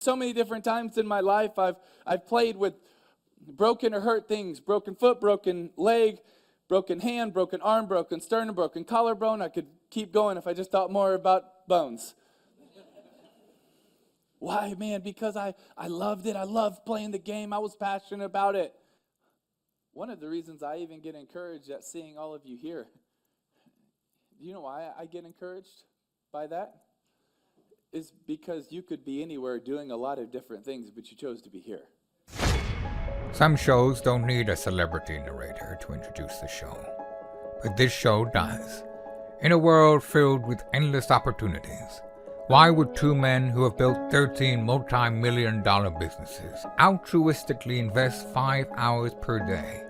So many different times in my life, I've played with broken or hurt things, broken foot, broken leg, broken hand, broken arm, broken sternum, broken collarbone. I could keep going if I just thought more about bones. Why, man? Because I loved it. I loved playing the game. I was passionate about it. One of the reasons I even get encouraged at seeing all of you here. Do you know why I get encouraged by that? Is because you could be anywhere doing a lot of different things, but you chose to be here. Some shows don't need a celebrity narrator to introduce the show, but this show does. In a world filled with endless opportunities, why would two men who have built 13 multi-million-dollar businesses altruistically invest 5 hours per day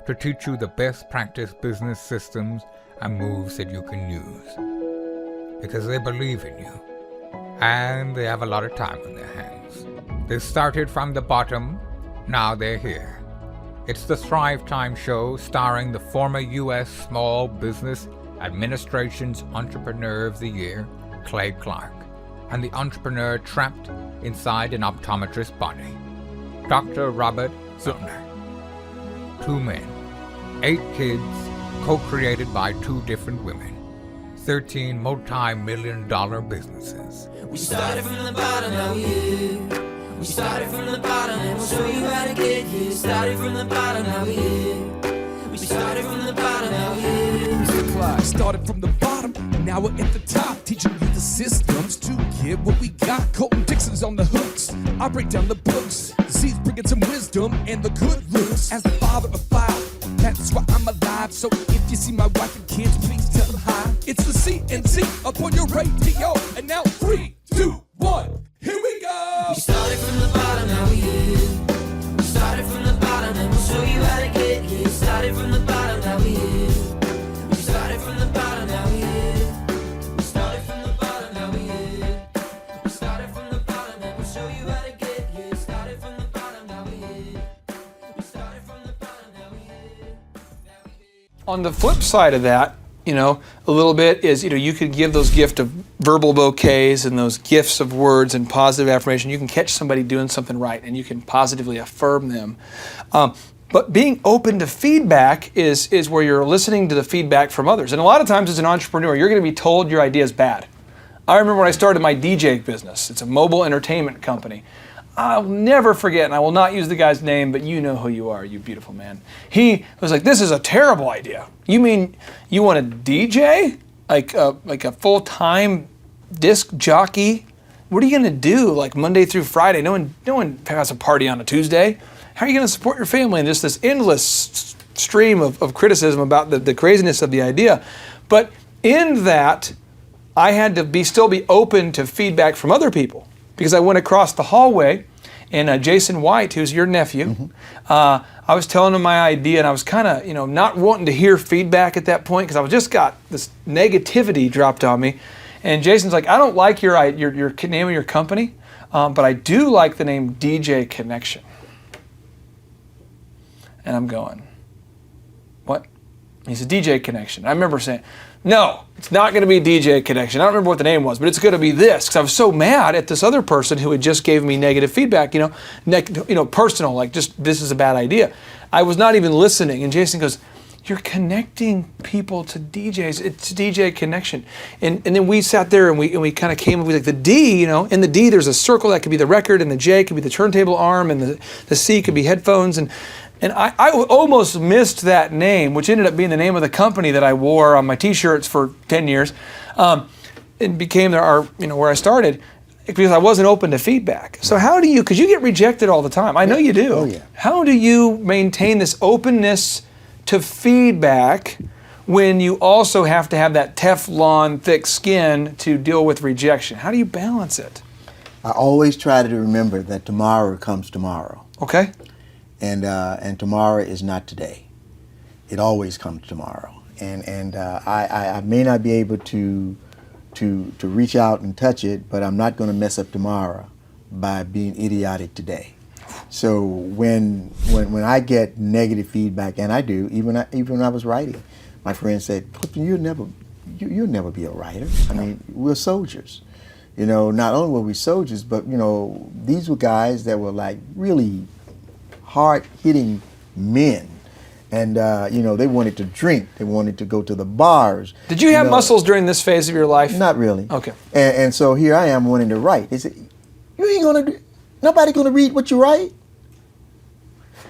to teach you the best practice business systems and moves that you can use? Because they believe in you. And they have a lot of time on their hands. They started from the bottom, now they're here. It's the Thrivetime show starring the former U.S. Small Business Administration's Entrepreneur of the Year, Clay Clark, and the entrepreneur trapped inside an optometrist's body, Dr. Robert Zillner. 2 men, 8 kids, co-created by 2 different women. 13 multi-million-dollar businesses. We started from the bottom, now we're here. We started from the bottom, and we'll show you how to get here. Started from the bottom, now we're here. We started from the bottom, now we're here. Started from the bottom, and now we're at the top, teaching you the systems to get what we got. Colton Dixon's on the hooks. I break down the books. Z's bringing some wisdom and the good looks. As the father of 5, that's why I'm alive. So if you see my wife and kids, please tell them hi. It's the CNC up on your radio, and now 3, 2, 1, here we go. We started from the bottom, now we're here. We started from the bottom, and we'll show you how to get here. Started from the bottom, now we're here. We started from the bottom, now we're here. We started from the bottom, now we're here. We started from the bottom, and we'll show you how to get here. Started from the bottom, now we're here. We started from the bottom, now we're here. On the flip side of that, a little bit is, you could give those gifts of verbal bouquets and those gifts of words and positive affirmation. You can catch somebody doing something right and you can positively affirm them. But being open to feedback is where you're listening to the feedback from others. And a lot of times as an entrepreneur, you're going to be told your idea is bad. I remember when I started my DJ business. It's a mobile entertainment company. I'll never forget, and I will not use the guy's name, but you know who you are, you beautiful man. He was like, "This is a terrible idea. You mean you want a DJ? Like a full-time disc jockey? What are you gonna do, like Monday through Friday? No one has a party on a Tuesday. How are you gonna support your family?" And just this endless stream of criticism about the craziness of the idea. But in that, I had to still be open to feedback from other people. Because I went across the hallway, and Jason White, who's your nephew, I was telling him my idea, and I was kind of, not wanting to hear feedback at that point because I just got this negativity dropped on me. And Jason's like, "I don't like your name of your company, but I do like the name DJ Connection." And I'm going, "What?" He said, "DJ Connection." I remember saying, "No, it's not going to be DJ Connection. I don't remember what the name was, but it's going to be this." Because I was so mad at this other person who had just gave me negative feedback, personal, like just this is a bad idea. I was not even listening. And Jason goes, "You're connecting people to DJs. It's DJ Connection." And then we sat there and we kind of came up with like the D, in the D there's a circle that could be the record, and the J could be the turntable arm, and the C could be headphones. And I almost missed that name, which ended up being the name of the company that I wore on my T-shirts for 10 years. It became where I started because I wasn't open to feedback. So how do you, because you get rejected all the time. I know you do. Oh, yeah. How do you maintain this openness to feedback when you also have to have that Teflon thick skin to deal with rejection? How do you balance it? I always try to remember that tomorrow comes tomorrow. Okay. And tomorrow is not today. It always comes tomorrow. And I may not be able to reach out and touch it, but I'm not going to mess up tomorrow by being idiotic today. So when I get negative feedback, and I do, even when I was writing, my friend said, "Clifton, you'll never be a writer. I mean, we're soldiers. You know, not only were we soldiers, but, you know, these were guys that were like really hard-hitting men. And, you know, they wanted to drink. They wanted to go to the bars. Did you have know. muscles during this phase of your life? Not really. Okay. And so here I am wanting to write. They said, you ain't going to, nobody going to read what you write?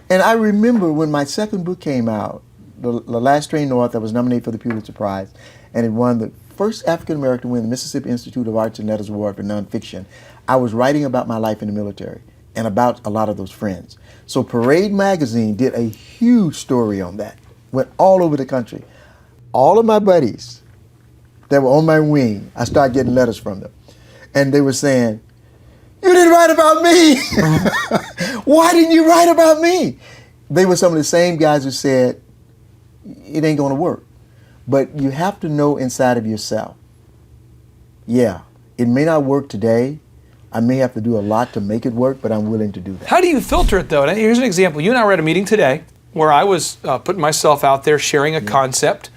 And I remember when my second book came out, The Last Train North, I was nominated for the Pulitzer Prize, and it won the first African-American to win the Mississippi Institute of Arts and Letters Award for nonfiction. I was writing about my life in the military and about a lot of those friends. So Parade Magazine did a huge story on that, went all over the country. All of my buddies that were on my wing, I started getting letters from them. And they were saying, you didn't write about me. Why didn't you write about me? They were some of the same guys who said, it ain't gonna work. But you have to know inside of yourself, yeah, it may not work today. I may have to do a lot to make it work, but I'm willing to do that. How do you filter it, though? And here's an example. You and I were at a meeting today where I was putting myself out there, sharing a concept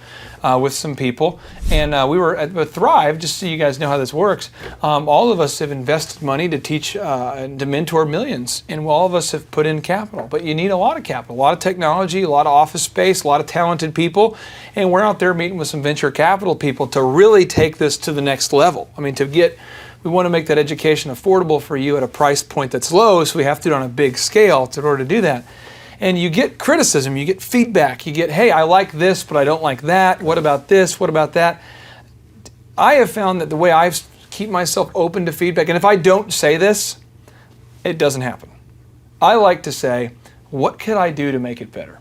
with some people. And we were at Thrive, just so you guys know how this works. All of us have invested money to teach and to mentor millions. And all of us have put in capital. But you need a lot of capital, a lot of technology, a lot of office space, a lot of talented people. And we're out there meeting with some venture capital people to really take this to the next level. I mean, we want to make that education affordable for you at a price point that's low, so we have to do it on a big scale in order to do that. And you get criticism, you get feedback, you get, hey, I like this, but I don't like that. What about this? What about that? I have found that the way I keep myself open to feedback, and if I don't say this, it doesn't happen. I like to say, what could I do to make it better?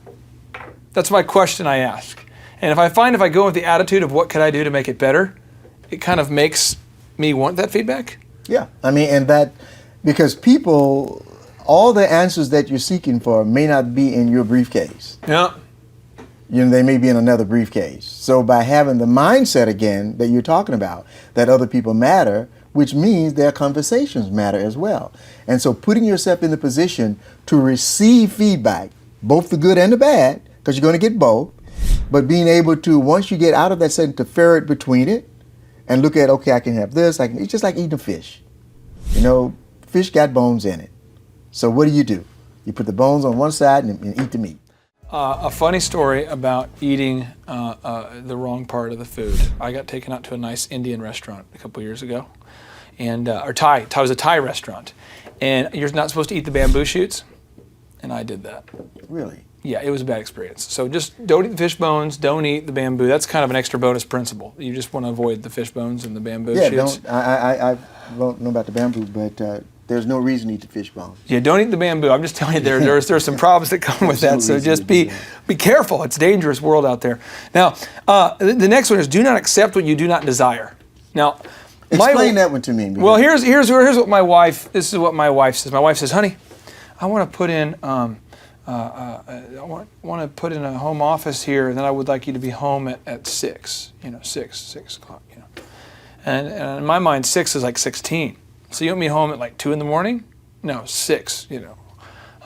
That's my question I ask. And if I go with the attitude of what could I do to make it better, it kind of makes me want that feedback? Yeah, I mean, and that, because people, all the answers that you're seeking for may not be in your briefcase. Yeah. You know, they may be in another briefcase. So by having the mindset again that you're talking about, that other people matter, which means their conversations matter as well. And so putting yourself in the position to receive feedback, both the good and the bad, because you're going to get both, but being able to, once you get out of that setting, to ferret between it, and look at, okay, I can have this. It's just like eating a fish. You know, fish got bones in it. So what do? You put the bones on one side and eat the meat. A funny story about eating the wrong part of the food. I got taken out to a nice Indian restaurant a couple years ago, and or Thai. It was a Thai restaurant, and you're not supposed to eat the bamboo shoots, and I did that. Really? Yeah, it was a bad experience. So just don't eat the fish bones, don't eat the bamboo. That's kind of an extra bonus principle. You just want to avoid the fish bones and the bamboo shoots. I don't know about the bamboo, but there's no reason to eat the fish bones. Yeah, don't eat the bamboo. I'm just telling you, there's some problems that come with that. So just be careful. It's a dangerous world out there. Now, the next one is do not accept what you do not desire. Now, explain that one to me. Well, here's what my wife. This is what my wife says. My wife says, "Honey, I want to put in." I want to put in a home office here, and then I would like you to be home at 6, 6 o'clock, And in my mind, 6 is like 16. So you want me home at like 2 in the morning? No, 6,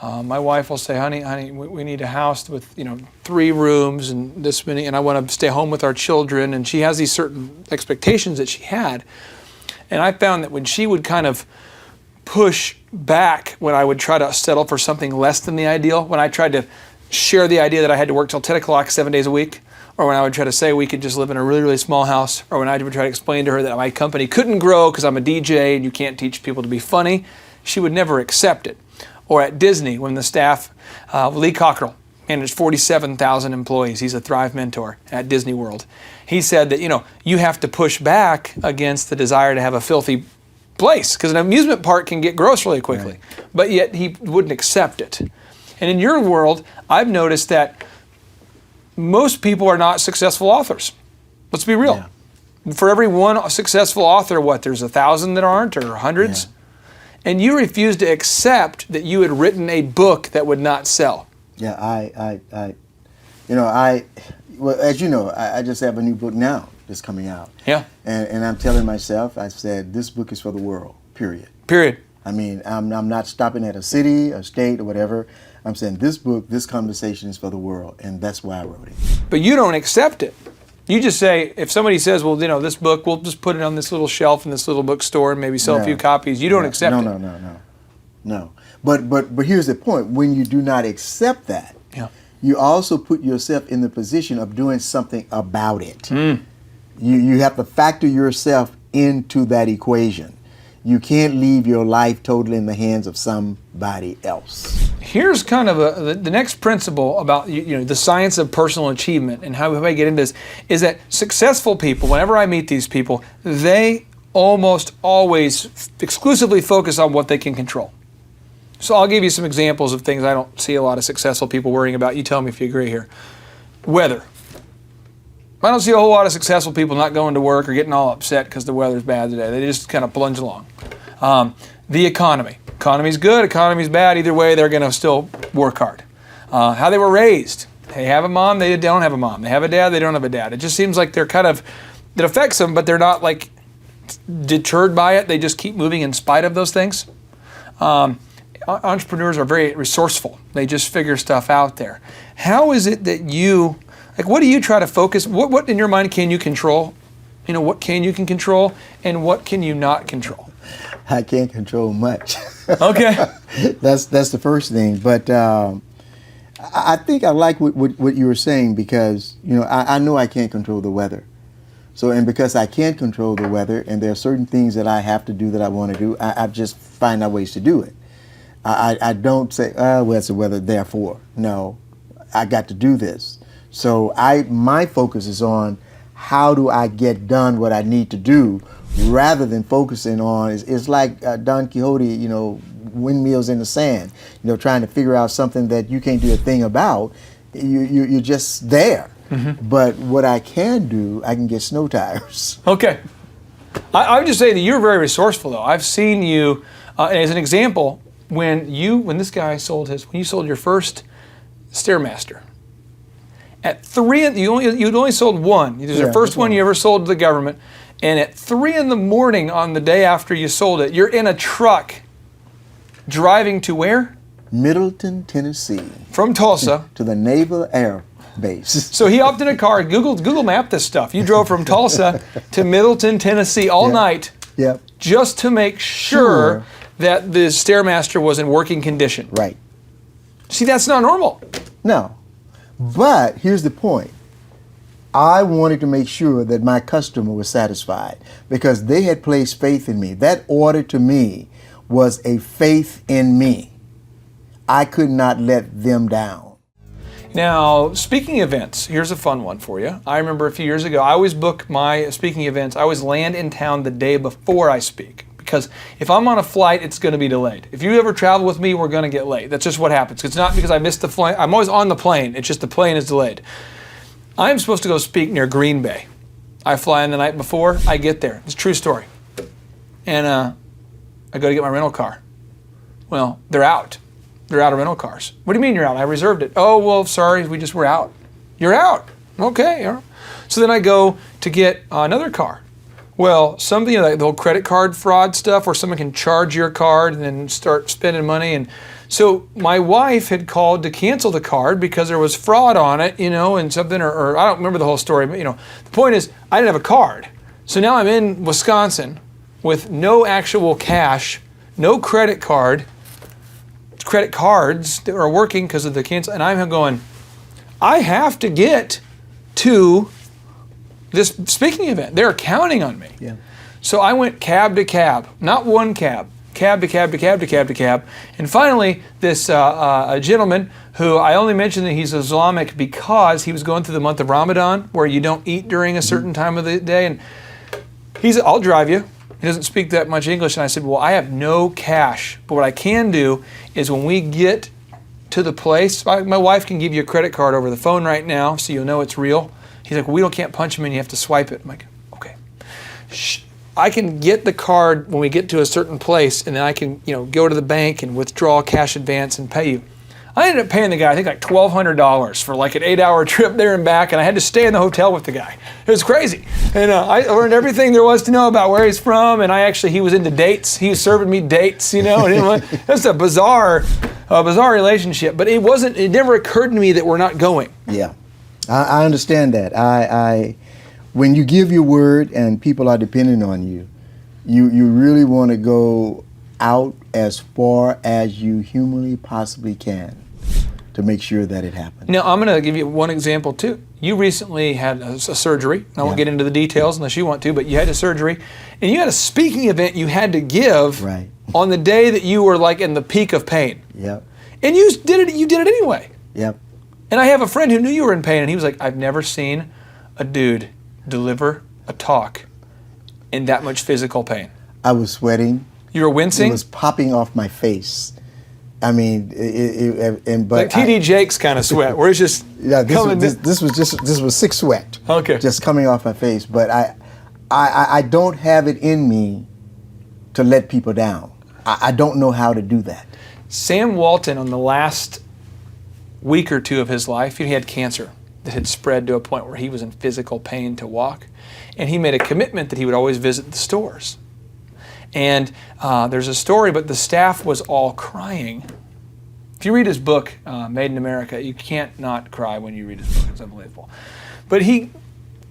My wife will say, honey, we need a house with, 3 rooms and this many, and I want to stay home with our children. And she has these certain expectations that she had. And I found that when she would kind of push back when I would try to settle for something less than the ideal, when I tried to share the idea that I had to work till 10 o'clock 7 days a week, or when I would try to say we could just live in a really, really small house, or when I would try to explain to her that my company couldn't grow because I'm a DJ and you can't teach people to be funny, she would never accept it. Or at Disney, when the staff, Lee Cockrell, managed 47,000 employees, he's a Thrive mentor at Disney World. He said that, you have to push back against the desire to have a filthy place, because an amusement park can get gross really quickly, right. But yet he wouldn't accept it. And in your world, I've noticed that most people are not successful authors. Let's be real. Yeah. For every one successful author, there's 1,000 that aren't, or hundreds? Yeah. And you refuse to accept that you had written a book that would not sell. Yeah, well, as you know, I just have a new book now that's coming out. Yeah. And I'm telling myself, I said, this book is for the world, period. Period. I mean, I'm not stopping at a city, a state, or whatever. I'm saying this book, this conversation is for the world, and that's why I wrote it. But you don't accept it. You just say, if somebody says, well, this book, we'll just put it on this little shelf in this little bookstore and maybe sell a few copies. You don't accept it. No. But here's the point. When you do not accept that, you also put yourself in the position of doing something about it. You have to factor yourself into that equation. You can't leave your life totally in the hands of somebody else. Here's kind of the next principle about the science of personal achievement and how I get into this is that successful people, whenever I meet these people, they almost always exclusively focus on what they can control. So I'll give you some examples of things I don't see a lot of successful people worrying about. You tell me if you agree here. Weather. I don't see a whole lot of successful people not going to work or getting all upset because the weather's bad today. They just kind of plunge along. The economy. Economy's good, economy's bad. Either way, they're going to still work hard. How they were raised. They have a mom, they don't have a mom. They have a dad, they don't have a dad. It just seems like they're it affects them, but they're not like deterred by it. They just keep moving in spite of those things. Entrepreneurs are very resourceful. They just figure stuff out there. How is it that you, what do you try to focus? What in your mind can you control? What can you control and what can you not control? I can't control much. Okay. That's the first thing. But I think I like what you were saying because, I know I can't control the weather. So, and because I can't control the weather and there are certain things that I have to do that I want to do, I just find out ways to do it. I don't say, well, it's the weather, therefore. No, I got to do this. So my focus is on how do I get done what I need to do rather than focusing on, it's like Don Quixote, windmills in the sand, trying to figure out something that you can't do a thing about. You're just there. Mm-hmm. But what I can do, I can get snow tires. Okay. I would just say that you're very resourceful, though. I've seen you, as an example, when you sold your first Stairmaster. At 3, you'd only sold one. It was the first one you ever sold to the government. And at 3 in the morning on the day after you sold it, you're in a truck driving to where? Middleton, Tennessee. From Tulsa. To the Naval Air Base. So he hopped in a car, Google mapped this stuff. You drove from Tulsa to Middleton, Tennessee all night just to make sure that the Stairmaster was in working condition. Right. See, that's not normal. No. But here's the point. I wanted to make sure that my customer was satisfied because they had placed faith in me. That order to me was a faith in me. I could not let them down. Now, speaking events, here's a fun one for you. I remember a few years ago, I always book my speaking events. I always land in town the day before I speak. Because if I'm on a flight, it's going to be delayed. If you ever travel with me, we're going to get late. That's just what happens. It's not because I missed the flight. I'm always on the plane. It's just the plane is delayed. I'm supposed to go speak near Green Bay. I fly in the night before. I get there. It's a true story. And I go to get my rental car. Well, they're out. They're out of rental cars. What do you mean you're out? I reserved it. Oh, well, sorry. We're out. You're out. Okay. So then I go to get another car. Well, something like the whole credit card fraud stuff where someone can charge your card and then start spending money. And so my wife had called to cancel the card because there was fraud on it, and something, or I don't remember the whole story, but the point is I didn't have a card. So now I'm in Wisconsin with no actual cash, no credit cards that are working because of the cancel. And I'm going, I have to get to this speaking event. They're counting on me. Yeah. So I went cab to cab, not one cab, cab to cab to cab to cab to cab. And finally, this a gentleman who I only mentioned that he's Islamic because he was going through the month of Ramadan where you don't eat during a certain time of the day. And he said, I'll drive you. He doesn't speak that much English. And I said, well, I have no cash. But what I can do is when we get to the place, my wife can give you a credit card over the phone right now so you'll know it's real. He's like, well, we can't punch him in, you have to swipe it. I'm like, okay. I can get the card when we get to a certain place and then I can, go to the bank and withdraw cash advance and pay you. I ended up paying the guy, I think like $1,200 for like an 8-hour trip there and back, and I had to stay in the hotel with the guy. It was crazy. And I learned everything there was to know about where he's from, and he was into dates. He was serving me dates, and it was a bizarre relationship. But it never occurred to me that we're not going. Yeah. I understand that. when you give your word and people are depending on you, you really want to go out as far as you humanly possibly can to make sure that it happens. Now, I'm going to give you one example, too. You recently had a surgery. I won't get into the details unless you want to, but you had a surgery, and you had a speaking event you had to give Right. on the day that you were like in the peak of pain. Yep. And you did it anyway. Yep. And I have a friend who knew you were in pain, and he was like, I've never seen a dude deliver a talk in that much physical pain. I was sweating. You were wincing? It was popping off my face. I mean, but like TD Jakes kind of sweat, where it's just coming. This was sick sweat. Okay. Just coming off my face. But I don't have it in me to let people down. I don't know how to do that. Sam Walton, on the last week or two of his life, he had cancer that had spread to a point where he was in physical pain to walk, and he made a commitment that he would always visit the stores. And there's a story, but the staff was all crying. If you read his book, Made in America, you can't not cry when you read his book. It's unbelievable. But he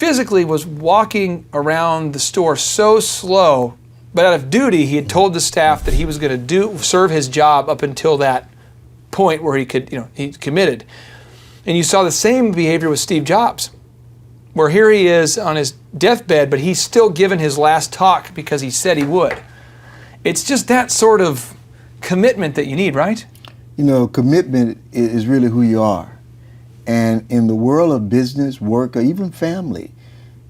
physically was walking around the store so slow, but out of duty, he had told the staff that he was going to serve his job up until that point where he could, he committed. And you saw the same behavior with Steve Jobs, where here he is on his deathbed, but he's still given his last talk because he said he would. It's just that sort of commitment that you need, right? Commitment is really who you are. And in the world of business, work, or even family,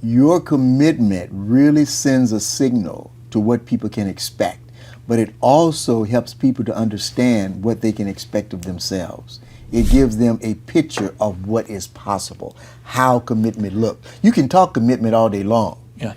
your commitment really sends a signal to what people can expect. But it also helps people to understand what they can expect of themselves. It gives them a picture of what is possible, how commitment looks. You can talk commitment all day long. Yeah.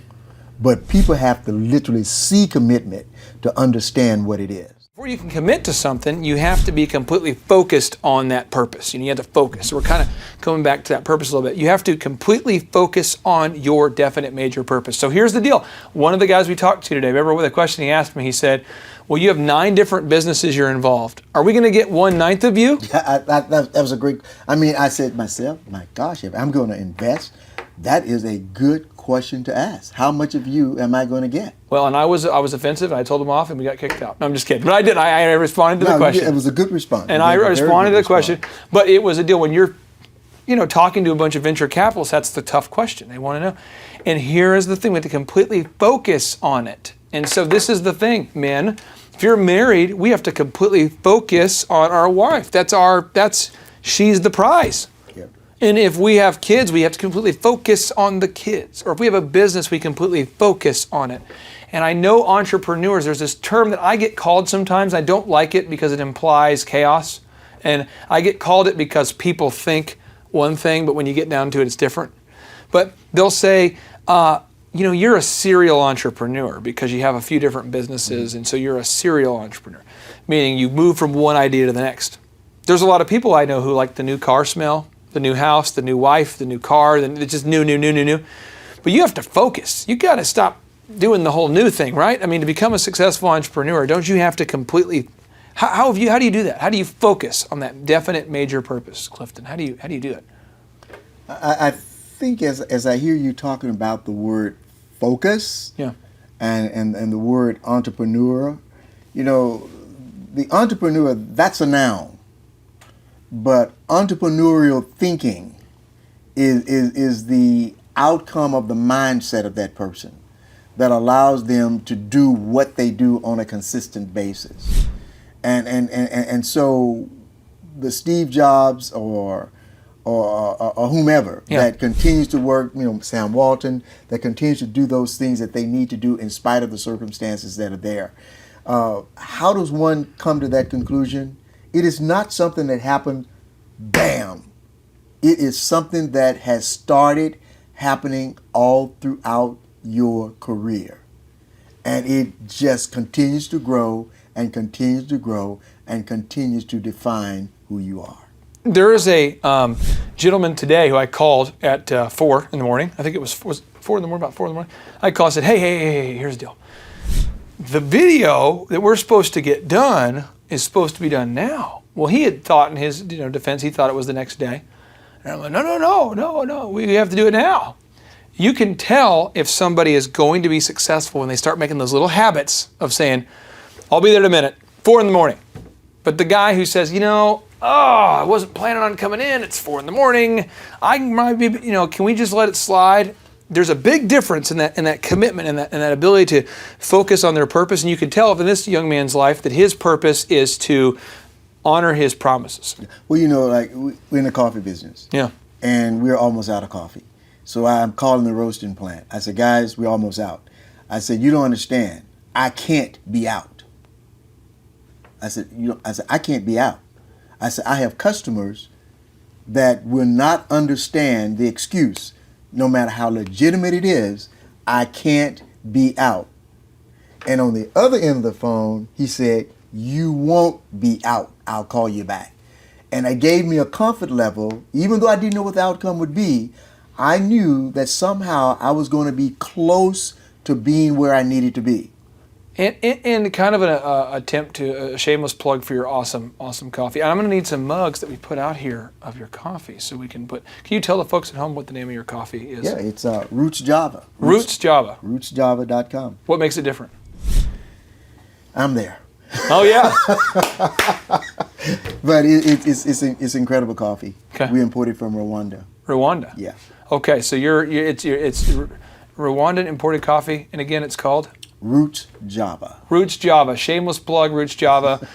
But people have to literally see commitment to understand what it is. Before you can commit to something, you have to be completely focused on that purpose. You have to focus. So we're kind of coming back to that purpose a little bit. You have to completely focus on your definite major purpose. So here's the deal. One of the guys we talked to today, remember the question he asked me, he said, well, you have 9 different businesses you're involved. Are we going to get 1/9 of you? That was a great, I said to myself, my gosh, if I'm going to invest, that is a good question to ask. How much of you am I going to get? Well, and I was offensive, and I told him off, and we got kicked out. No, I'm just kidding. But I did. I responded to the question. It was a good response. And I responded to the question. But it was a deal when you're, talking to a bunch of venture capitalists. That's the tough question. They want to know. And here is the thing: we have to completely focus on it. And so this is the thing, men. If you're married, we have to completely focus on our wife. She's the prize. And if we have kids, we have to completely focus on the kids. Or if we have a business, we completely focus on it. And I know entrepreneurs, there's this term that I get called sometimes. I don't like it because it implies chaos. And I get called it because people think one thing, but when you get down to it, it's different. But they'll say, you're a serial entrepreneur because you have a few different businesses, and so you're a serial entrepreneur, meaning you move from one idea to the next. There's a lot of people I know who like the new car smell, the new house, the new wife, the new car, it's just new. But you have to focus. You got to stop doing the whole new thing, right? I mean, to become a successful entrepreneur, don't you have to completely, how do you do that? How do you focus on that definite major purpose, Clifton? How do you do it? I think as I hear you talking about the word focus, and the word entrepreneur, the entrepreneur, that's a noun. But entrepreneurial thinking is the outcome of the mindset of that person that allows them to do what they do on a consistent basis. And so the Steve Jobs or whomever that continues to work, Sam Walton, that continues to do those things that they need to do in spite of the circumstances that are there. How does one come to that conclusion? It is not something that happened, bam. It is something that has started happening all throughout your career. And it just continues to grow and continues to grow and continues to define who you are. There is a gentleman today who I called at 4 in the morning. I think it was 4 in the morning, about 4 in the morning. I called and said, hey, here's the deal. The video that we're supposed to get done is supposed to be done now. Well, he had thought in his defense, he thought it was the next day. And I'm like, no, we have to do it now. You can tell if somebody is going to be successful when they start making those little habits of saying, I'll be there in a minute, 4 in the morning. But the guy who says, I wasn't planning on coming in, it's 4 in the morning, I might be, can we just let it slide? There's a big difference in that commitment and that ability to focus on their purpose. And you can tell in this young man's life that his purpose is to honor his promises. Well, like we're in the coffee business. Yeah. And we're almost out of coffee. So I'm calling the roasting plant. I said, guys, we're almost out. I said, you don't understand. I can't be out. I said, I can't be out. I said, I have customers that will not understand the excuse, no matter how legitimate it is, I can't be out. And on the other end of the phone, he said, you won't be out. I'll call you back. And it gave me a comfort level, even though I didn't know what the outcome would be. I knew that somehow I was going to be close to being where I needed to be. And kind of an attempt to a shameless plug for your awesome coffee. And I'm going to need some mugs that we put out here of your coffee, so we can you tell the folks at home what the name of your coffee is? Yeah, it's Roots Java. Roots Java. RootsJava.com. What makes it different? I'm there. Oh yeah. But it's incredible coffee. Okay. We imported from Rwanda. Rwanda. Yeah. Okay, so it's Rwandan imported coffee, and again, it's called Roots Java. Roots Java. Shameless plug. Roots Java.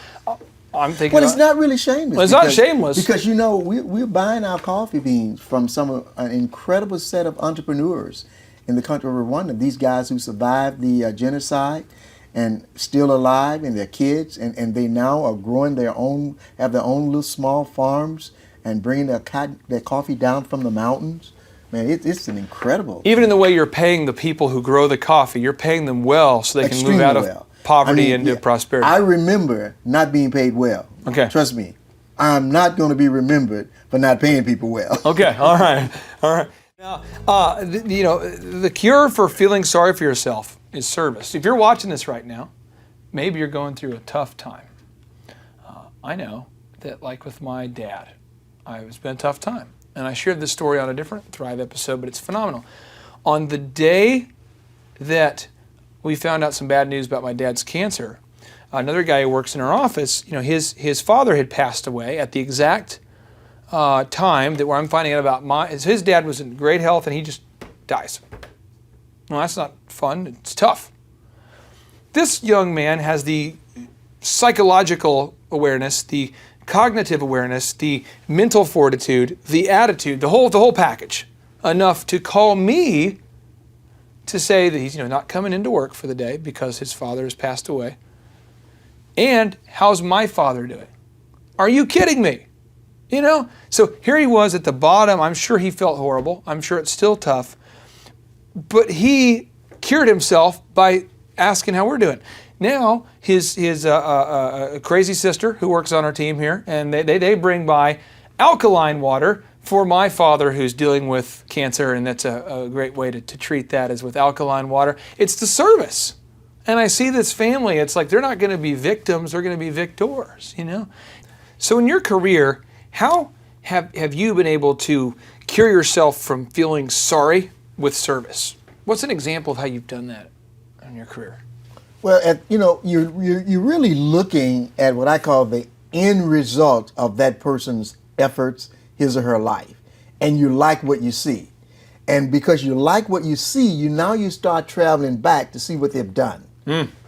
I'm thinking. Well, it's not really shameless. Well, it's not shameless because we're buying our coffee beans from an incredible set of entrepreneurs in the country of Rwanda. These guys who survived the genocide and still alive, and their kids, and they now are growing have their own little small farms and bringing their coffee down from the mountains. Man, it's an incredible. Even in the way you're paying the people who grow the coffee, you're paying them well so they can move out of poverty into prosperity. I remember not being paid well. Okay. Trust me, I'm not going to be remembered for not paying people well. Okay, all right. Now, the cure for feeling sorry for yourself is service. If you're watching this right now, maybe you're going through a tough time. I know that, like with my dad, it's been a tough time. And I shared this story on a different Thrive episode, but it's phenomenal. On the day that we found out some bad news about my dad's cancer, another guy who works in our office, his father had passed away at the exact time that where I'm finding out about his dad was in great health and he just dies. Well, that's not fun. It's tough. This young man has the psychological awareness, the cognitive awareness, the mental fortitude, the attitude, the whole package, enough to call me to say that he's not coming into work for the day because his father has passed away. And how's my father doing? Are you kidding me? So here he was at the bottom. I'm sure he felt horrible. I'm sure it's still tough. But he cured himself by asking how we're doing. Now, his crazy sister who works on our team here, and they bring by alkaline water for my father who's dealing with cancer, and that's a great way to treat that is with alkaline water. It's the service. And I see this family, it's like they're not going to be victims, they're going to be victors, So in your career, how have you been able to cure yourself from feeling sorry with service? What's an example of how you've done that in your career? Well, you're really looking at what I call the end result of that person's efforts, his or her life, and you like what you see. And because you like what you see, you start traveling back to see what they've done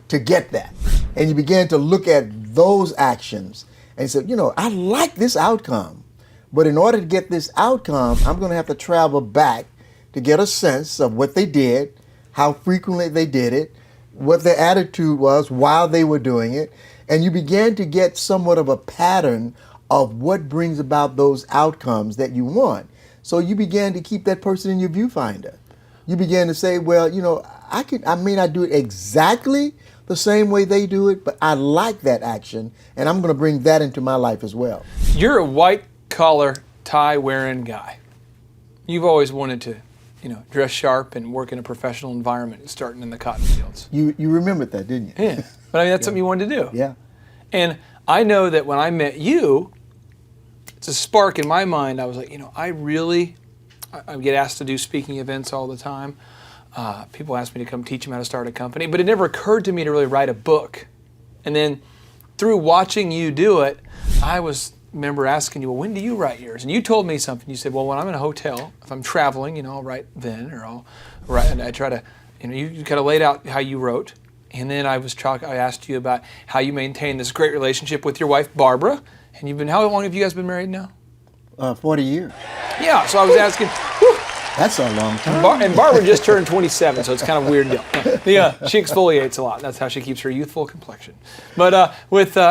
to get that. And you begin to look at those actions and say, I like this outcome, but in order to get this outcome, I'm going to have to travel back to get a sense of what they did, how frequently they did it, what their attitude was while they were doing it, and you began to get somewhat of a pattern of what brings about those outcomes that you want. So you began to keep that person in your viewfinder. You began to say, well, I may not do it exactly the same way they do it, but I like that action, and I'm going to bring that into my life as well. You're a white-collar, tie-wearing guy. You've always wanted to dress sharp and work in a professional environment, starting in the cotton fields. You remembered that, didn't you? Yeah, but that's something you wanted to do. Yeah. And I know that when I met you, it's a spark in my mind. I was like, I really I get asked to do speaking events all the time. People ask me to come teach them how to start a company, but it never occurred to me to really write a book. And then through watching you do it, I remember asking you, well, when do you write yours? And you told me something. You said, well, when I'm in a hotel, if I'm traveling, I'll write then, or I'll write, and I try to, you kind of laid out how you wrote. And then I asked you about how you maintain this great relationship with your wife, Barbara. And how long have you guys been married now? 40 years. Yeah, so I was asking, whew, That's a long time. and Barbara just turned 27, so it's kind of a weird deal. Yeah, she exfoliates a lot. That's how she keeps her youthful complexion. But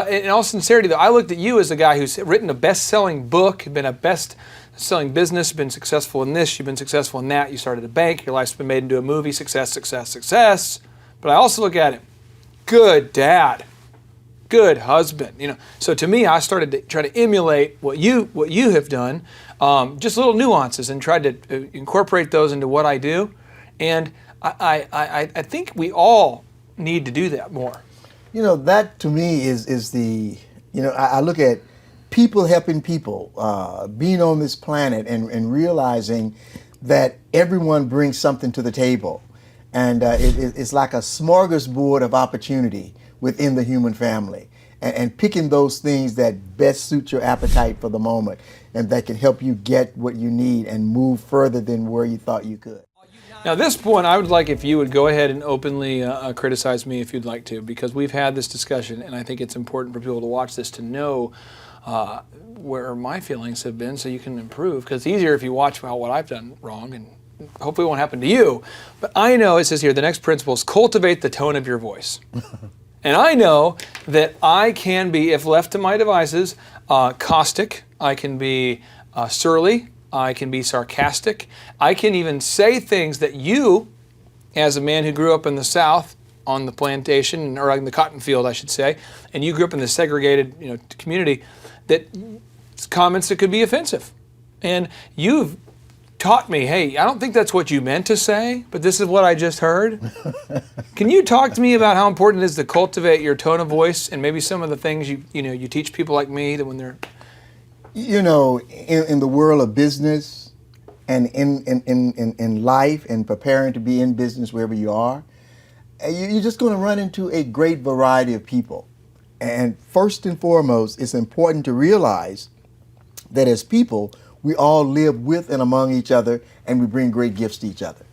in all sincerity, though, I looked at you as a guy who's written a best-selling book, been a best-selling business, been successful in this, you've been successful in that, you started a bank, your life's been made into a movie, success, success, success. But I also look at it, good dad, good husband. So to me, I started to try to emulate what you have done, just little nuances, and tried to incorporate those into what I do. And I think we all need to do that more. That to me is the, I look at people helping people, being on this planet and realizing that everyone brings something to the table. And it's like a smorgasbord of opportunity within the human family. And picking those things that best suit your appetite for the moment and that can help you get what you need and move further than where you thought you could. Now, at this point, I would like if you would go ahead and openly criticize me if you'd like to, because we've had this discussion, and I think it's important for people to watch this to know where my feelings have been so you can improve, because it's easier if you watch what I've done wrong, and hopefully it won't happen to you. But I know it says here, the next principle is cultivate the tone of your voice. And I know that I can be, if left to my devices, caustic, I can be surly, I can be sarcastic, I can even say things that you, as a man who grew up in the South, on the plantation, or in the cotton field, I should say, and you grew up in the segregated community, that comments that could be offensive. And you've taught me, hey, I don't think that's what you meant to say, but this is what I just heard. Can you talk to me about how important it is to cultivate your tone of voice and maybe some of the things you teach people like me that when they're... In the world of business and in life and preparing to be in business wherever you are, you're just going to run into a great variety of people. And first and foremost, it's important to realize that as people, we all live with and among each other, and we bring great gifts to each other.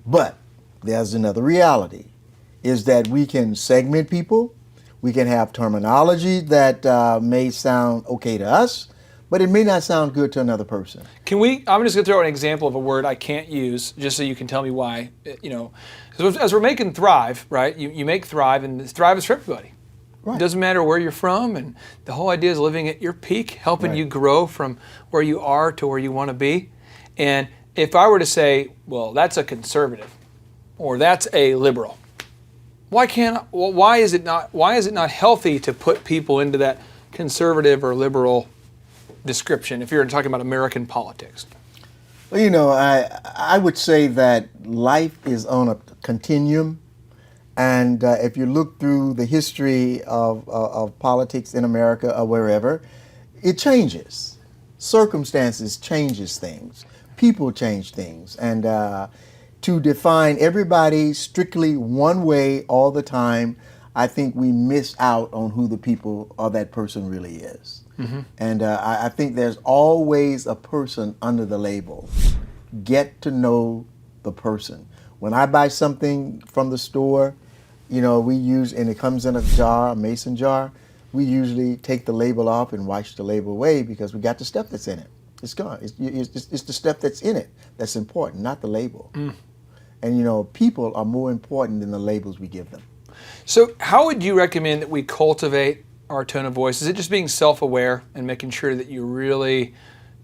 But there's another reality, is that we can segment people, we can have terminology that may sound okay to us, but it may not sound good to another person. I'm just going to throw an example of a word I can't use, just so you can tell me why. As we're making Thrive, right, you make Thrive, and Thrive is for everybody. Right. It doesn't matter where you're from, and the whole idea is living at your peak, helping you grow from where you are to where you want to be. And if I were to say, well, that's a conservative, or that's a liberal, why is it not healthy to put people into that conservative or liberal description if you're talking about American politics? Well, I would say that life is on a continuum. And if you look through the history of politics in America or wherever, it changes. Circumstances changes things. People change things. And to define everybody strictly one way all the time, I think we miss out on who the people or that person really is. Mm-hmm. And I think there's always a person under the label. Get to know the person. When I buy something from the store, we use, and it comes in a jar, a mason jar, we usually take the label off and wash the label away because we got the stuff that's in it. It's gone. It's the stuff that's in it that's important, not the label. Mm. And people are more important than the labels we give them. So how would you recommend that we cultivate our tone of voice? Is it just being self-aware and making sure that you're really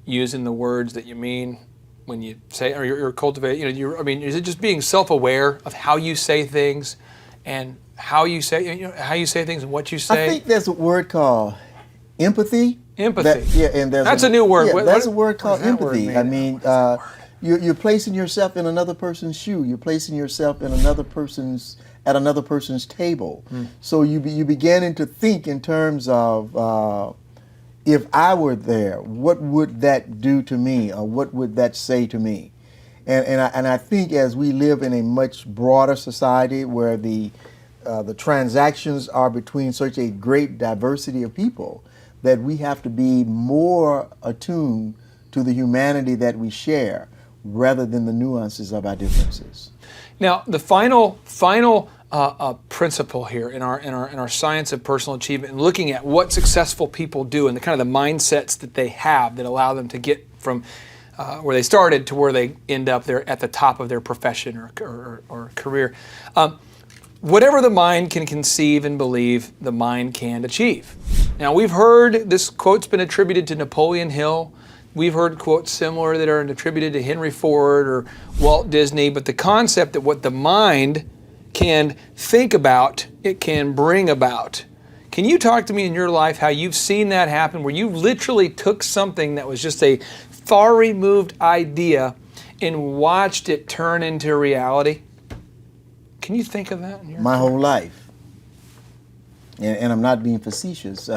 using the words that you mean when you say, or you're cultivating, is it just being self-aware of how you say things and how you say things and what you say? I think there's a word called empathy. Empathy. And that's a new word. Yeah, that's a word called empathy. You're placing yourself in another person's shoe. You're placing yourself in another person's table. Mm. So you beginning to think in terms of if I were there, what would that do to me, or what would that say to me? And I think as we live in a much broader society where the transactions are between such a great diversity of people, that we have to be more attuned to the humanity that we share rather than the nuances of our differences. Now, the final principle here in our science of personal achievement, and looking at what successful people do and the kind of the mindsets that they have that allow them to get from where they started to where they end up there at the top of their profession or career. Whatever the mind can conceive and believe, the mind can achieve. Now, we've heard this quote's been attributed to Napoleon Hill. We've heard quotes similar that are attributed to Henry Ford or Walt Disney, but the concept that what the mind can think about, it can bring about. Can you talk to me in your life how you've seen that happen, where you literally took something that was just a far removed idea and watched it turn into reality? Can you think of that in your My whole life. And I'm not being facetious,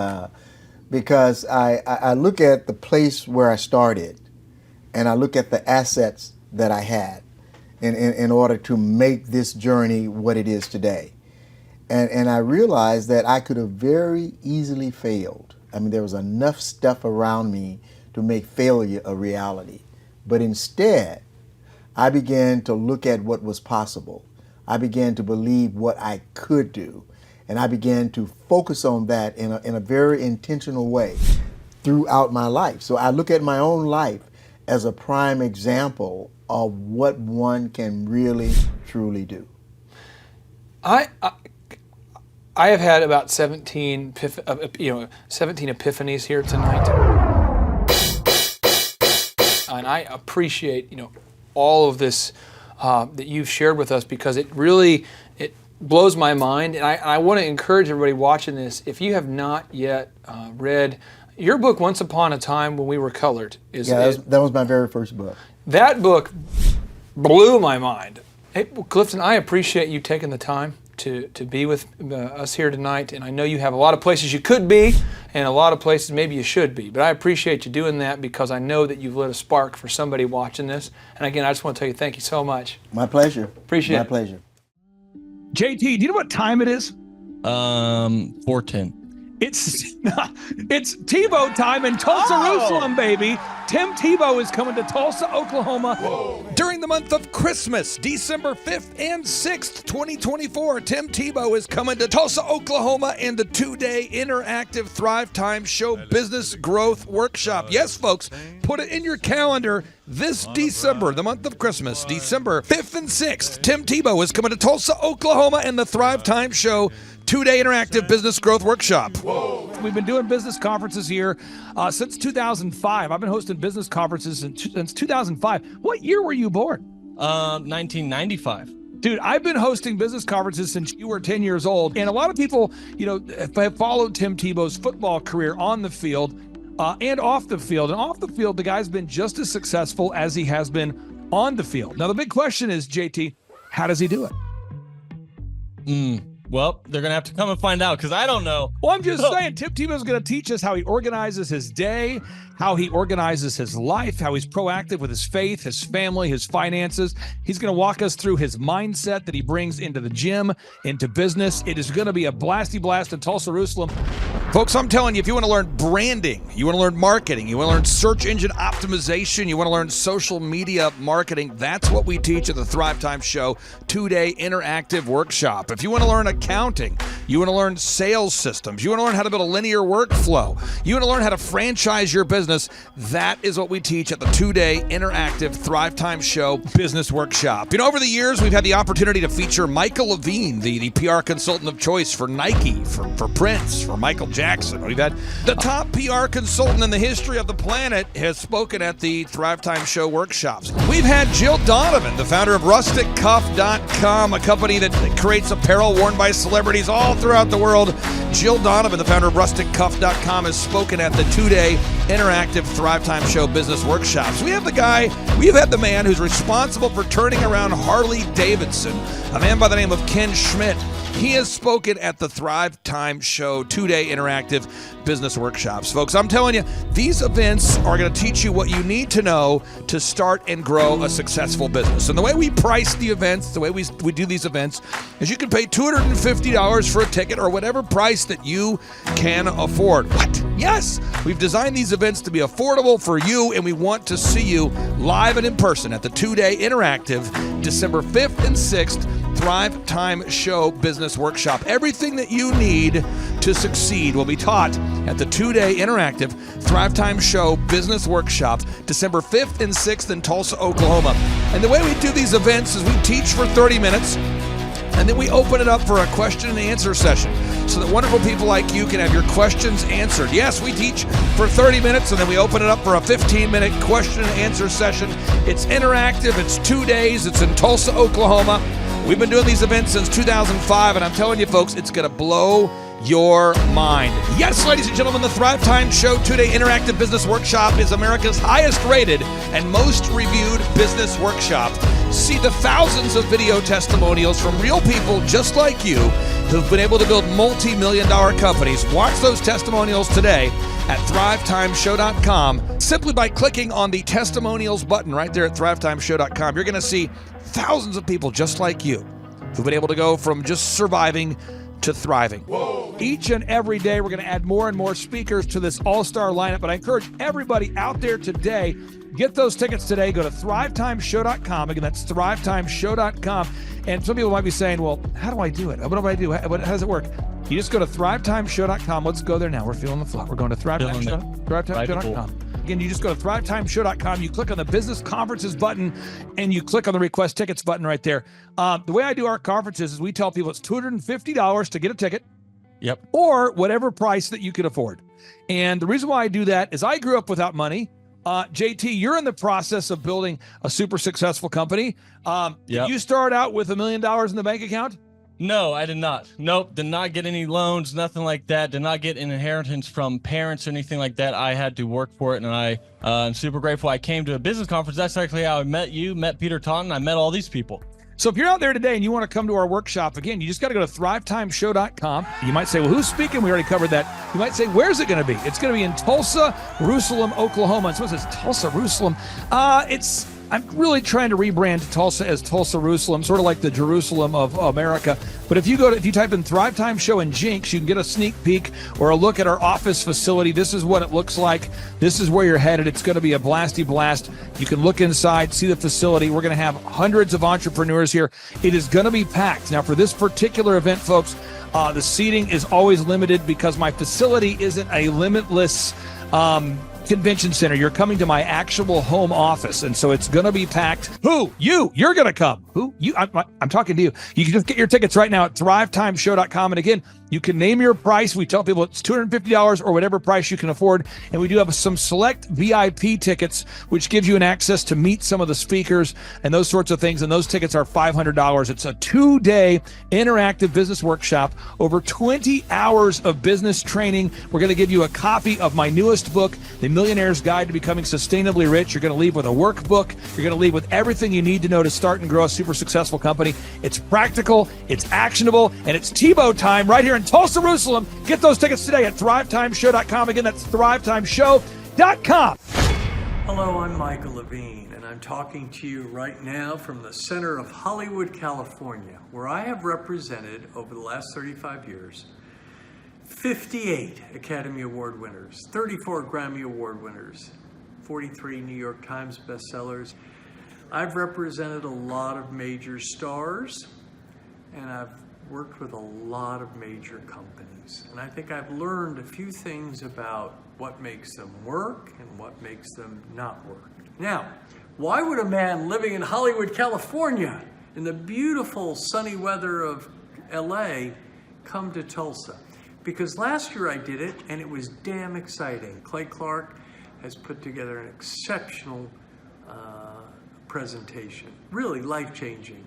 because I look at the place where I started, and I look at the assets that I had in order to make this journey what it is today. And I realized that I could have very easily failed. I mean, there was enough stuff around me to make failure a reality. But instead, I began to look at what was possible. I began to believe what I could do. And I began to focus on that in a very intentional way throughout my life. So I look at my own life as a prime example of what one can really, truly do. I have had about 17 epiphanies here tonight. And I appreciate, all of this that you've shared with us, because it really blows my mind. And I want to encourage everybody watching this, if you have not yet read your book, Once Upon a Time When We Were Colored. That was my very first book. That book blew my mind. Hey, Clifton, I appreciate you taking the time to be with us here tonight. And I know you have a lot of places you could be and a lot of places maybe you should be. But I appreciate you doing that, because I know that you've lit a spark for somebody watching this. And again, I just want to tell you thank you so much. My pleasure. Appreciate it. My pleasure. JT, do you know what time it is? 4:10. It's Tebow time in Tulsa, Jerusalem, baby. Tim Tebow is coming to Tulsa, Oklahoma. Whoa. During the month of Christmas, December 5th and 6th, 2024, Tim Tebow is coming to Tulsa, Oklahoma in the 2-day interactive Thrivetime Show Business Growth Workshop. Yes, folks, put it in your calendar. This December, the month of Christmas, December 5th and 6th, Tim Tebow is coming to Tulsa, Oklahoma in the Thrivetime Show 2-day interactive business growth workshop. Whoa. We've been doing business conferences here since 2005. I've been hosting business conferences since 2005. What year were you born? 1995. Dude, I've been hosting business conferences since you were 10 years old. And a lot of people, have followed Tim Tebow's football career on the field and off the field. And off the field, the guy's been just as successful as he has been on the field. Now, the big question is, JT, how does he do it? Well, they're going to have to come and find out, because I don't know. Well, I'm just saying, Tim Tebow's going to teach us how he organizes his day, how he organizes his life, how he's proactive with his faith, his family, his finances. He's going to walk us through his mindset that he brings into the gym, into business. It is going to be a blasty blast in Tulsa, Jerusalem. Folks, I'm telling you, if you want to learn branding, you want to learn marketing, you want to learn search engine optimization, you want to learn social media marketing, that's what we teach at the Thrivetime Show 2-day interactive workshop. If you want to learn accounting, you want to learn sales systems, you want to learn how to build a linear workflow, you want to learn how to franchise your business, that is what we teach at the 2-day interactive Thrivetime Show business workshop. Over the years, we've had the opportunity to feature Michael Levine, the PR consultant of choice for Nike, for Prince, for Michael Jackson. We've had the top PR consultant in the history of the planet has spoken at the Thrivetime Show workshops. We've had Jill Donovan, the founder of RusticCuff.com, a company that creates apparel worn by celebrities all throughout the world. Jill Donovan, the founder of RusticCuff.com, has spoken at the 2-day interactive Thrivetime Show business workshops. We have had the man who's responsible for turning around Harley Davidson, a man by the name of Ken Schmidt. He has spoken at the Thrivetime Show 2-day interactive business workshops. Folks, I'm telling you, these events are going to teach you what you need to know to start and grow a successful business. And the way we price the events, the way we do these events, is you can pay $250 for a ticket or whatever price that you can afford. What? Yes, we've designed these events to be affordable for you, and we want to see you live and in person at the 2-day interactive December 5th and 6th Thrivetime Show Business Workshop. Everything that you need to succeed will be taught at the 2-day interactive Thrivetime Show Business Workshop, December 5th and 6th in Tulsa, Oklahoma. And the way we do these events is we teach for 30 minutes, and then we open it up for a question and answer session so that wonderful people like you can have your questions answered. Yes, we teach for 30 minutes, and then we open it up for a 15-minute question and answer session. It's interactive. It's 2 days. It's in Tulsa, Oklahoma. We've been doing these events since 2005, and I'm telling you, folks, it's going to blow your mind. Yes, ladies and gentlemen, the Thrivetime Show 2-day interactive business workshop is America's highest rated and most reviewed business workshop. See the thousands of video testimonials from real people just like you who've been able to build multi-million-dollar companies. Watch those testimonials today at thrivetimeshow.com. Simply by clicking on the testimonials button right there at thrivetimeshow.com, you're going to see thousands of people just like you who've been able to go from just surviving to thriving. Whoa. Each and every day, we're going to add more and more speakers to this all-star lineup, but I encourage everybody out there today, get those tickets today. Go to thrivetimeshow.com. Again, that's thrivetimeshow.com. And some people might be saying, well, how do I do it? What do I do? How does it work? You just go to thrivetimeshow.com. Let's go there now. We're feeling the flow. We're going to thrivetimeshow.com. Again, you just go to thrivetimeshow.com. You click on the business conferences button, and you click on the request tickets button right there. The way I do our conferences is we tell people it's $250 to get a ticket. Yep. Or whatever price that you can afford. And the reason why I do that is I grew up without money. JT, you're in the process of building a super successful company. Did you start out with $1 million in the bank account? No, I did not. Nope, did not get any loans, nothing like that. Did not get an inheritance from parents or anything like that. I had to work for it, and I'm super grateful. I came to a business conference. That's actually how I met you, met Peter Taunton. I met all these people. So if you're out there today and you want to come to our workshop, again, you just got to go to thrivetimeshow.com. You might say, well, who's speaking? We already covered that. You might say, where's it going to be? It's going to be in Tulsa, Jerusalem, Oklahoma. And so it says Tulsa, Jerusalem. I'm really trying to rebrand Tulsa as Tulsa, Jerusalem, sort of like the Jerusalem of America. But if you type in Thrivetime Show and Jinx, you can get a sneak peek or a look at our office facility. This is what it looks like. This is where you're headed. It's going to be a blasty blast. You can look inside, see the facility. We're going to have hundreds of entrepreneurs here. It is going to be packed. Now, for this particular event, folks, the seating is always limited because my facility isn't a limitless convention center. You're coming to my actual home office, and so it's going to be packed. Who? You're going to come. Who? You? I'm talking to you. You can just get your tickets right now at thrivetimeshow.com. And again, you can name your price. We tell people it's $250 or whatever price you can afford. And we do have some select VIP tickets, which gives you an access to meet some of the speakers and those sorts of things. And those tickets are $500. It's a 2-day interactive business workshop, over 20 hours of business training. We're going to give you a copy of my newest book, The Millionaire's Guide to Becoming Sustainably Rich. You're going to leave with a workbook. You're going to leave with everything you need to know to start and grow a super successful company. It's practical, it's actionable, and it's Tebow time right here in Tulsa, Jerusalem. Get those tickets today at thrivetimeshow.com. Again, that's thrivetimeshow.com. Hello, I'm Michael Levine, and I'm talking to you right now from the center of Hollywood, California, where I have represented over the last 35 years 58 Academy Award winners, 34 Grammy Award winners, 43 New York Times bestsellers. I've represented a lot of major stars, and I've worked with a lot of major companies. And I think I've learned a few things about what makes them work and what makes them not work. Now, why would a man living in Hollywood, California, in the beautiful sunny weather of LA, come to Tulsa? Because last year I did it, and it was damn exciting. Clay Clark has put together an exceptional presentation, really life-changing,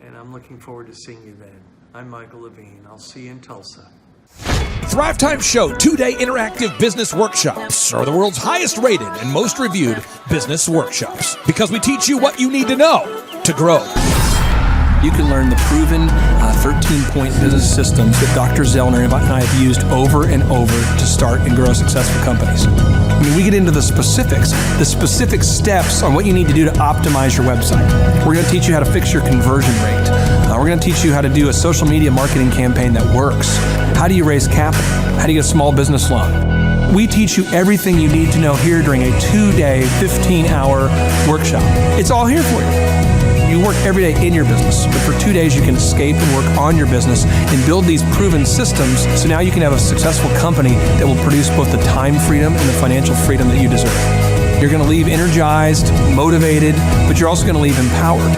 and I'm looking forward to seeing you then. I'm Michael Levine. I'll see you in Tulsa. Thrivetime Show 2-day interactive business workshops are the world's highest rated and most reviewed business workshops because we teach you what you need to know to grow. You can learn the proven 13-point business systems that Dr. Zellner and I have used over and over to start and grow successful companies. I mean, we get into the specific steps on what you need to do to optimize your website. We're going to teach you how to fix your conversion rate. We're going to teach you how to do a social media marketing campaign that works. How do you raise capital? How do you get a small business loan? We teach you everything you need to know here during a 2-day, 15-hour workshop. It's all here for you. You work every day in your business, but for 2 days you can escape and work on your business and build these proven systems so now you can have a successful company that will produce both the time freedom and the financial freedom that you deserve. You're going to leave energized, motivated, but you're also going to leave empowered.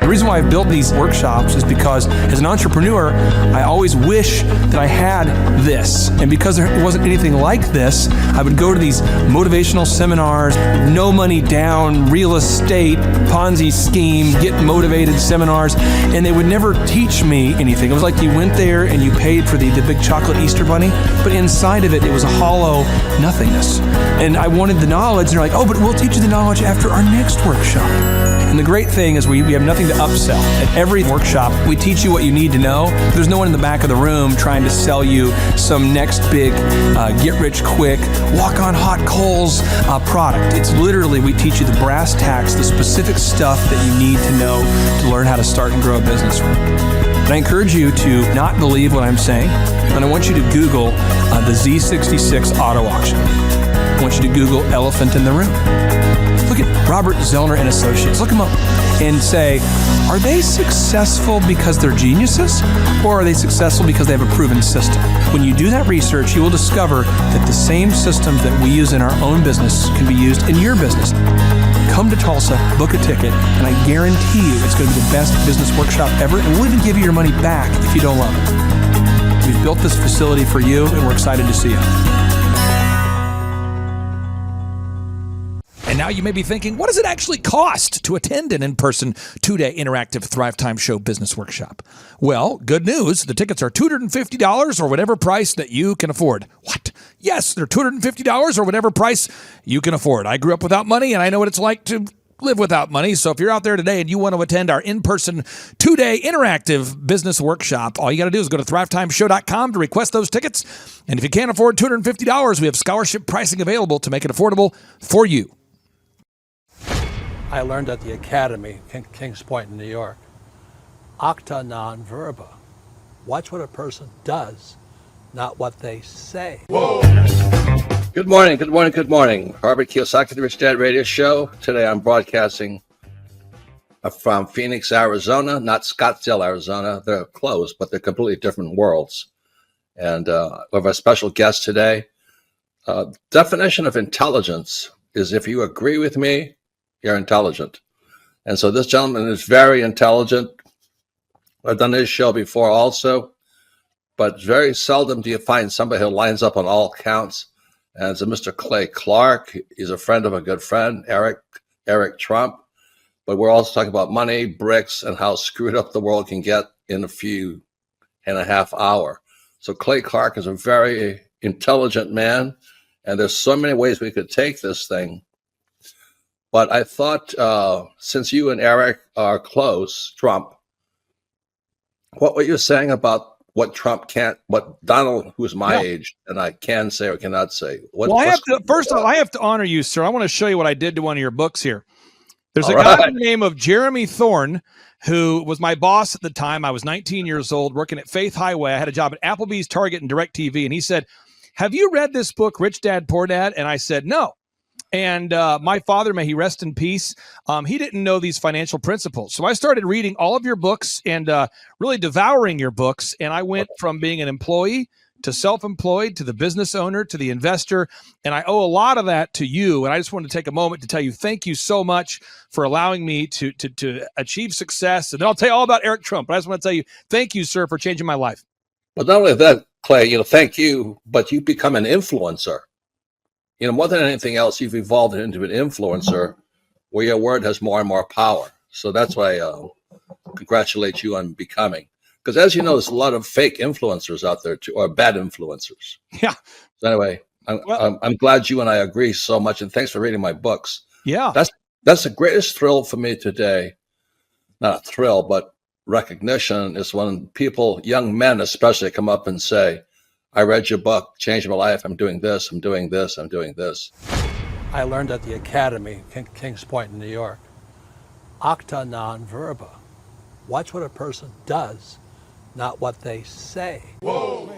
The reason why I've built these workshops is because as an entrepreneur, I always wish that I had this. And because there wasn't anything like this, I would go to these motivational seminars, no money down, real estate, Ponzi scheme, get motivated seminars, and they would never teach me anything. It was like you went there and you paid for the big chocolate Easter bunny, but inside of it, it was a hollow nothingness. And I wanted the knowledge, and they're like, oh, but we'll teach you the knowledge after our next workshop. And the great thing is we have nothing to upsell. At every workshop, we teach you what you need to know. There's no one in the back of the room trying to sell you some next big get-rich-quick, walk-on-hot coals product. It's literally, we teach you the brass tacks, the specific stuff that you need to know to learn how to start and grow a business. And I encourage you to not believe what I'm saying, and I want you to Google the Z66 auto auction. I want you to Google elephant in the room. Look at Robert Zellner and Associates. Look them up and say, are they successful because they're geniuses, or are they successful because they have a proven system? When you do that research, you will discover that the same systems that we use in our own business can be used in your business. Come to Tulsa, book a ticket, and I guarantee you it's going to be the best business workshop ever, and we'll even give you your money back if you don't love it. We've built this facility for you, and we're excited to see you. And now you may be thinking, what does it actually cost to attend an in-person 2-day interactive Thrivetime Show business workshop? Well, good news. The tickets are $250 or whatever price that you can afford. What? Yes, they're $250 or whatever price you can afford. I grew up without money, and I know what it's like to live without money. So if you're out there today and you want to attend our in-person 2-day interactive business workshop, all you got to do is go to thrivetimeshow.com to request those tickets. And if you can't afford $250, we have scholarship pricing available to make it affordable for you. I learned at the Academy in Kings Point in New York. Acta non verba. Watch what a person does, not what they say. Whoa. Good morning, good morning, good morning. Robert Kiyosaki, the Rich Dad Radio Show. Today I'm broadcasting from Phoenix, Arizona, not Scottsdale, Arizona. They're close, but they're completely different worlds. And we have a special guest today. Definition of intelligence is if you agree with me, you're intelligent. And so this gentleman is very intelligent. I've done this show before also, but very seldom do you find somebody who lines up on all counts. And it's a Mr. Clay Clark. He's a friend of a good friend, Eric Trump. But we're also talking about money, bricks, and how screwed up the world can get in a few and a half hour. So Clay Clark is a very intelligent man, and there's so many ways we could take this thing. But I thought, since you and Eric are close, Trump, what were you saying about what Trump can't, what Donald, who's my age, and I can say or cannot say? First of all, I have to honor you, sir. I want to show you what I did to one of your books here. There's a guy by the name of Jeremy Thorne, who was my boss at the time. I was 19 years old, working at Faith Highway. I had a job at Applebee's, Target, and DirecTV. And he said, have you read this book, Rich Dad, Poor Dad? And I said, no. And my father, may he rest in peace, he didn't know these financial principles. So I started reading all of your books and really devouring your books. And I went from being an employee to self-employed to the business owner to the investor. And I owe a lot of that to you. And I just wanted to take a moment to tell you thank you so much for allowing me to achieve success. And then I'll tell you all about Eric Trump. But I just want to tell you thank you, sir, for changing my life. But not only that, Clay, thank you, but you become an influencer. More than anything else, you've evolved into an influencer where your word has more and more power. So that's why I congratulate you on becoming. Because as you know, there's a lot of fake influencers out there, too, or bad influencers. Yeah. So anyway, I'm glad you and I agree so much. And thanks for reading my books. Yeah. That's the greatest thrill for me today. Not a thrill, but recognition is when people, young men especially, come up and say, I read your book, changed my life, I'm doing this, I'm doing this, I'm doing this. I learned at the Academy, Kings Point in New York, acta non verba. Watch what a person does, not what they say. Whoa,